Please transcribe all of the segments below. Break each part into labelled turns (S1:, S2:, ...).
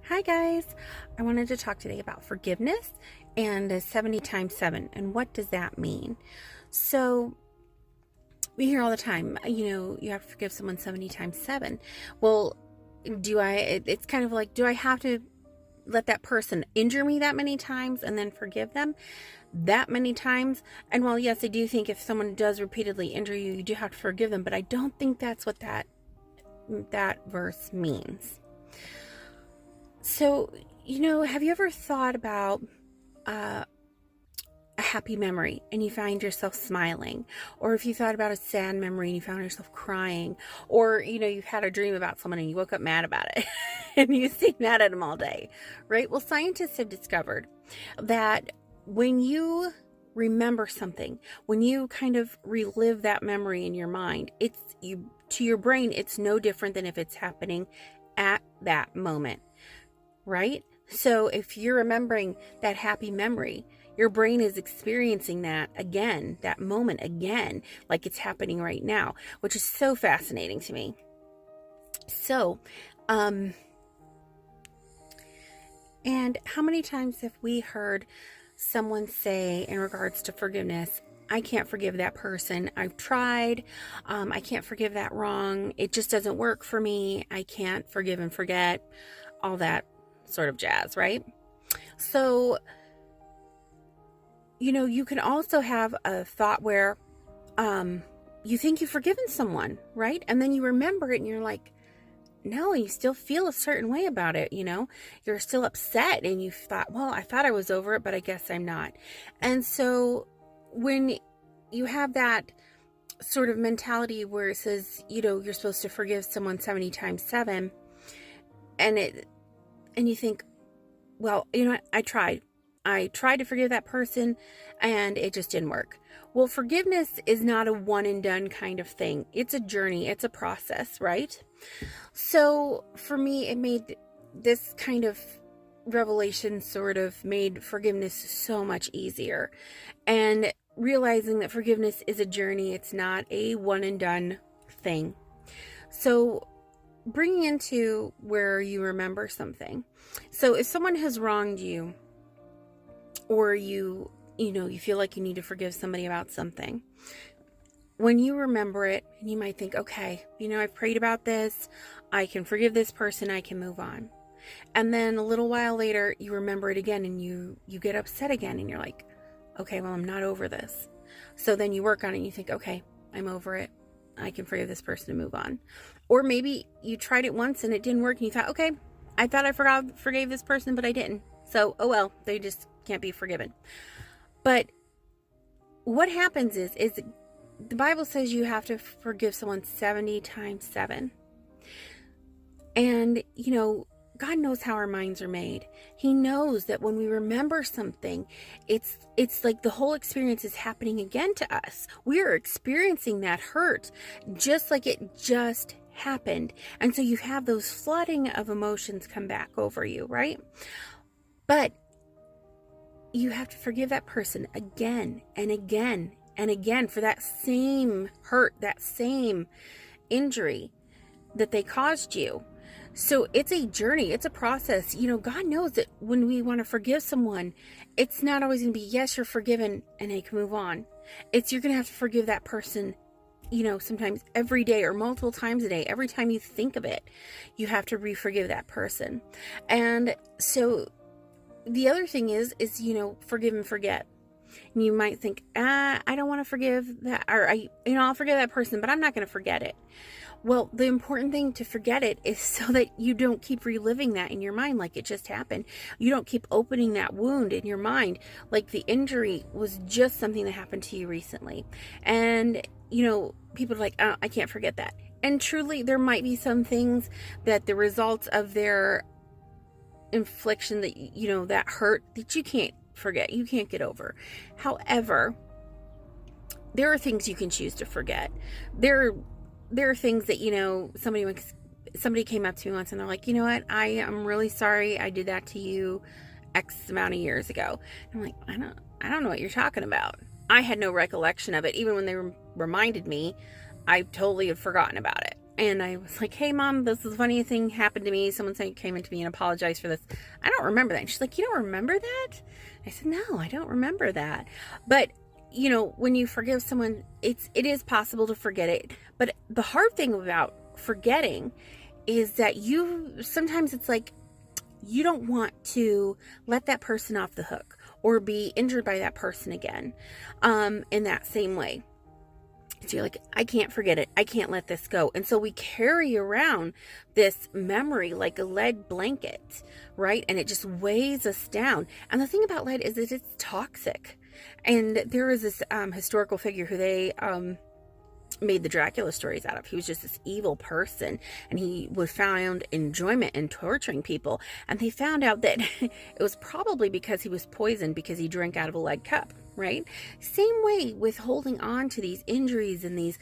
S1: Hi guys, I wanted to talk today about forgiveness and 70 times 7 and what does that mean? So we hear all the time, you have to forgive someone 70 times 7. Well, it's kind of like, do I have to let that person injure me that many times and then forgive them that many times? And while yes, I do think if someone does repeatedly injure you, you do have to forgive them, but I don't think that's what that verse means. So, have you ever thought about a happy memory and you find yourself smiling? Or if you thought about a sad memory and you found yourself crying? Or, you've had a dream about someone and you woke up mad about it and you stayed mad at them all day, right? Well, scientists have discovered that when you remember something, when you kind of relive that memory in your mind, to your brain, it's no different than if it's happening at that moment. Right? So if you're remembering that happy memory, your brain is experiencing that again, that moment again, like it's happening right now, which is so fascinating to me. So, and how many times have we heard someone say in regards to forgiveness, I can't forgive that person. I've tried. I can't forgive that wrong. It just doesn't work for me. I can't forgive and forget. All that sort of jazz, right? So, you can also have a thought where you think you've forgiven someone, right? And then you remember it and you're like, no, you still feel a certain way about it, you're still upset and you thought, well, I thought I was over it, but I guess I'm not. And so when you have that sort of mentality where it says, you're supposed to forgive someone 70 times 7, and you think, well, I tried to forgive that person and it just didn't work. Well, forgiveness is not a one and done kind of thing. It's a journey. It's a process, right? So for me, it made this kind of revelation sort of made forgiveness so much easier. And realizing that forgiveness is a journey. It's not a one and done thing. So bringing into where you remember something. So if someone has wronged you, or you feel like you need to forgive somebody about something, when you remember it, and you might think, okay, I've prayed about this, I can forgive this person, I can move on. And then a little while later, you remember it again and you get upset again and you're like, okay, well, I'm not over this. So then you work on it and you think, okay, I'm over it. I can forgive this person and move on. Or maybe you tried it once and it didn't work and you thought, okay, I thought I forgave this person, but I didn't. So, oh well, they just can't be forgiven. But what happens is the Bible says you have to forgive someone 70 times 7. And, God knows how our minds are made. He knows that when we remember something, it's like the whole experience is happening again to us. We are experiencing that hurt just like it just happened. And so you have those flooding of emotions come back over you, right? But you have to forgive that person again and again and again for that same hurt, that same injury that they caused you. So it's a journey. It's a process. God knows that when we want to forgive someone, it's not always going to be, yes, you're forgiven and they can move on. It's you're going to have to forgive that person, sometimes every day or multiple times a day. Every time you think of it, you have to re-forgive that person. And so the other thing is, forgive and forget. And you might think, I don't want to forgive that, or I'll forgive that person, but I'm not going to forget it. Well, the important thing to forget it is so that you don't keep reliving that in your mind like it just happened. You don't keep opening that wound in your mind like the injury was just something that happened to you recently. And, people are like, oh, I can't forget that. And truly, there might be some things that the results of their infliction that, that hurt that you can't forget, you can't get over. However, there are things you can choose to forget. There are things that, somebody came up to me once and they're like, you know what, I am really sorry I did that to you X amount of years ago. And I'm like, I don't know what you're talking about. I had no recollection of it. Even when they reminded me, I totally had forgotten about it. And I was like, hey, Mom, this is a funny thing happened to me. Someone came into me and apologized for this. I don't remember that. And she's like, you don't remember that? I said, no, I don't remember that. But, when you forgive someone, it is possible to forget it. But the hard thing about forgetting is that sometimes it's like, you don't want to let that person off the hook or be injured by that person again, in that same way. So you're like, I can't forget it. I can't let this go. And so we carry around this memory like a lead blanket, right? And it just weighs us down. And the thing about lead is that it's toxic. And there is this historical figure who they made the Dracula stories out of. He was just this evil person, and he would found enjoyment in torturing people. And they found out that it was probably because he was poisoned because he drank out of a lead cup, right? Same way with holding on to these injuries and these,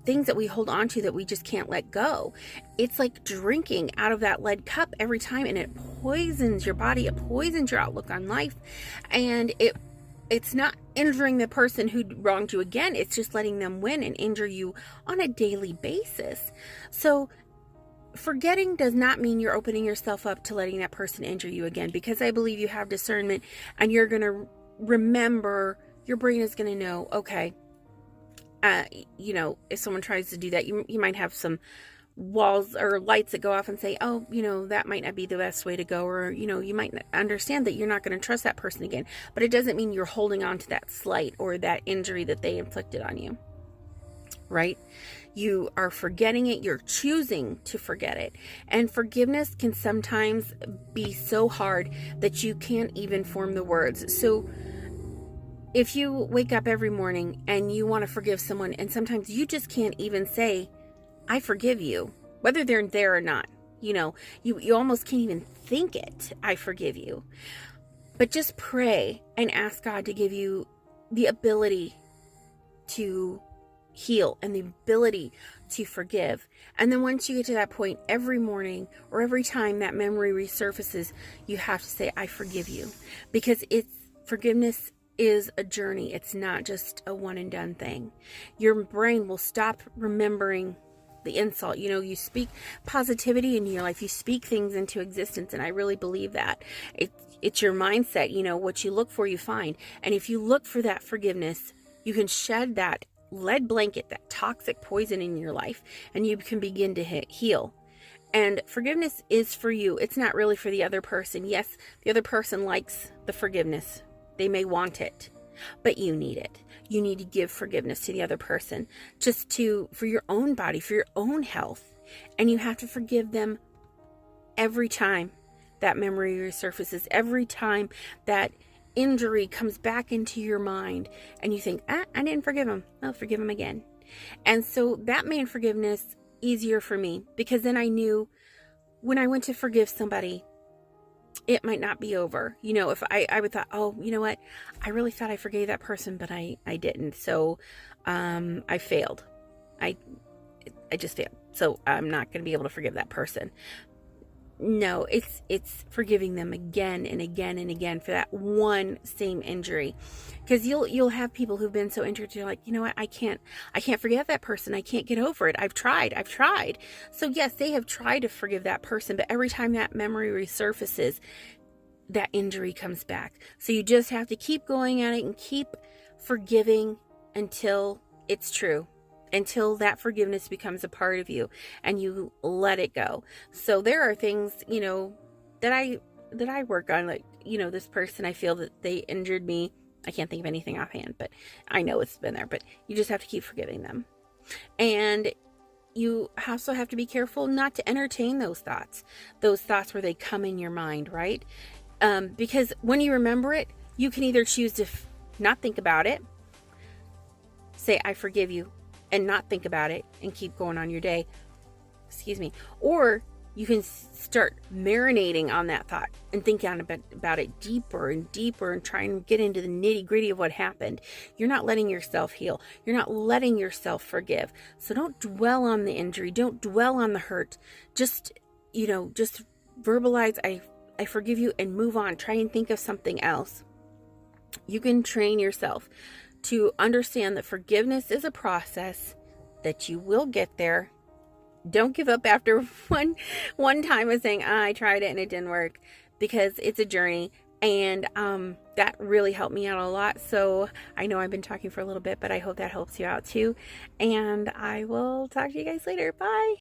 S1: things that we hold on to that we just can't let go. It's like drinking out of that lead cup every time, and it poisons your body. It poisons your outlook on life, and it's not injuring the person who wronged you again. It's just letting them win and injure you on a daily basis. So forgetting does not mean you're opening yourself up to letting that person injure you again, because I believe you have discernment and you're going to remember. Your brain is going to know, okay, if someone tries to do that, you might have some walls or lights that go off and say, oh, that might not be the best way to go, or you might understand that you're not going to trust that person again. But it doesn't mean you're holding on to that slight or that injury that they inflicted on you, right? You are forgetting it. You're choosing to forget it. And forgiveness can sometimes be so hard that you can't even form the words. So if you wake up every morning and you want to forgive someone, and sometimes you just can't even say, I forgive you, whether they're there or not. You almost can't even think it. I forgive you. But just pray and ask God to give you the ability to heal and the ability to forgive. And then once you get to that point, every morning or every time that memory resurfaces, you have to say, I forgive you. Because forgiveness is a journey. It's not just a one and done thing. Your brain will stop remembering the insult. You speak positivity in your life. You speak things into existence. And I really believe that. It's your mindset. What you look for, you find. And if you look for that forgiveness, you can shed that lead blanket, that toxic poison in your life, and you can begin to heal. And forgiveness is for you. It's not really for the other person. Yes, the other person likes the forgiveness. They may want it, but you need it. You need to give forgiveness to the other person for your own body, for your own health. And you have to forgive them every time that memory resurfaces, every time that injury comes back into your mind and you think, I didn't forgive him. I'll forgive him again. And so that made forgiveness easier for me, because then I knew when I went to forgive somebody, it might not be over. If I would thought, oh, you know what? I really thought I forgave that person, but I didn't. So, I failed. I just failed. So I'm not going to be able to forgive that person. No, it's forgiving them again and again and again for that one same injury. Because you'll have people who've been so injured, you're like, you know what, I can't forgive that person. I can't get over it. I've tried. So yes, they have tried to forgive that person, but every time that memory resurfaces, that injury comes back. So you just have to keep going at it and keep forgiving until it's true. Until that forgiveness becomes a part of you and you let it go. So there are things, that I work on, like, this person, I feel that they injured me. I can't think of anything offhand, but I know it's been there, but you just have to keep forgiving them. And you also have to be careful not to entertain those thoughts where they come in your mind, right? Because when you remember it, you can either choose to not think about it, say, I forgive you, and not think about it and keep going on your day. Or you can start marinating on that thought and thinking about it deeper and deeper and try and get into the nitty gritty of what happened. You're not letting yourself heal. You're not letting yourself forgive. So don't dwell on the injury. Don't dwell on the hurt. Just verbalize, I forgive you, and move on. Try and think of something else. You can train yourself to understand that forgiveness is a process, that you will get there. Don't give up after one time of saying, I tried it and it didn't work, because it's a journey. And that really helped me out a lot. So I know I've been talking for a little bit, but I hope that helps you out too. And I will talk to you guys later. Bye.